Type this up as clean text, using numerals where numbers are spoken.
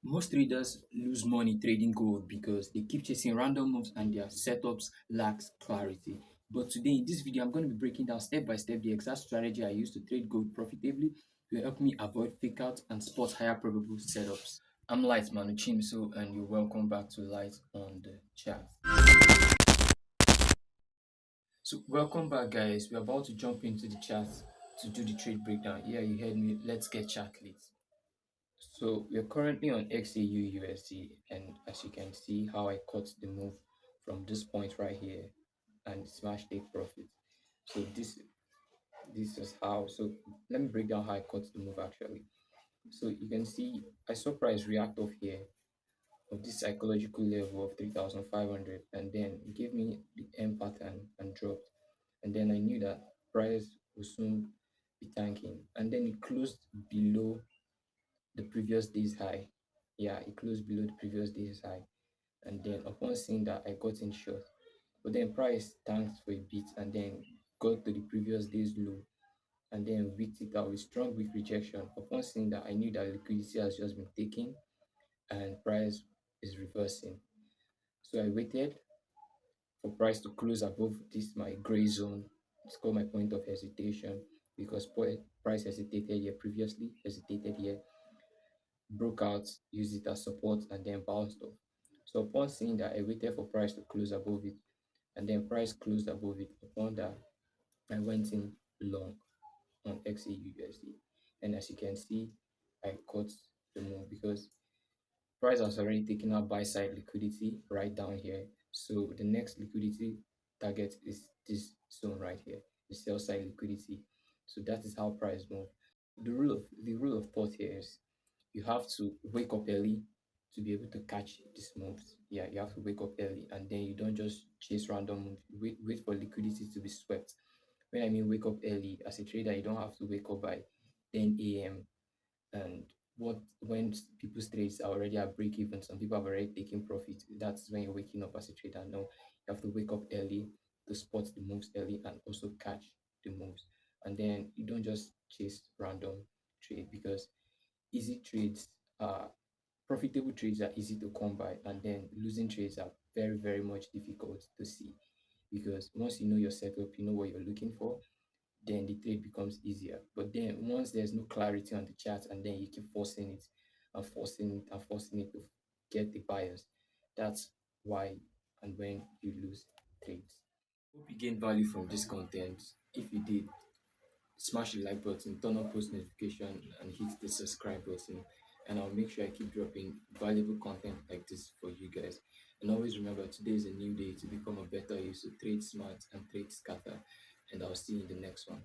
Most traders lose money trading gold because they keep chasing random moves and their setups lacks clarity. But today in this video, I'm going to be breaking down step by step the exact strategy I use to trade gold profitably to help me avoid fake out and spot higher probable setups. I'm Light Manuchimso and you're welcome back to Light on the Chat. So welcome back guys. We're about to jump into the chat to do the trade breakdown. Yeah, you heard me. Let's get chat lit. So we're currently on XAUUSD, and as you can see how I cut the move from this point right here and smash take profit. So this is how. So let me break down how I cut the move actually. So you can see I saw price react off here of this psychological level of 3,500, and then it gave me the M pattern and dropped, and then I knew that price will soon be tanking, and then it closed below the previous day's high. Yeah, it closed below the previous day's high. And then upon seeing that, I got in short. But then price tanked for a bit and then got to the previous day's low and then wicked it out with strong weak rejection. Upon seeing that, I knew that liquidity has just been taken and price is reversing. So I waited for price to close above this my gray zone. It's called my point of hesitation because price hesitated here previously, hesitated here, broke out, used it as support, and then bounced off. So upon seeing that, I waited for price to close above it, and then price closed above it. Upon that, I went in long on XAUUSD, and as you can see, I caught the move because price has already taken out buy side liquidity right down here. So the next liquidity target is this zone right here, the sell side liquidity. So that is how price move. The rule of thought here is you have to wake up early to be able to catch these moves. Yeah, you have to wake up early and then you don't just chase random moves. Wait for liquidity to be swept. When I mean wake up early, as a trader, you don't have to wake up by 10 a.m. And when people's trades are already at break even, some people have already taken profit. That's when you're waking up as a trader. No, you have to wake up early to spot the moves early and also catch the moves. And then you don't just chase random trade because easy trades are profitable trades are easy to come by, and then losing trades are very, very much difficult to see because once you know your setup, you know what you're looking for, then the trade becomes easier. But then once there's no clarity on the chart and then you keep forcing it and forcing it and forcing it to get the buyers, that's why and when you lose trades. Hope you gained value from this content. If you did, smash the like button, turn on post notification, and hit the subscribe button. And I'll make sure I keep dropping valuable content like this for you guys. And always remember, today is a new day to become a better user. Trade smart and trade scatter. And I'll see you in the next one.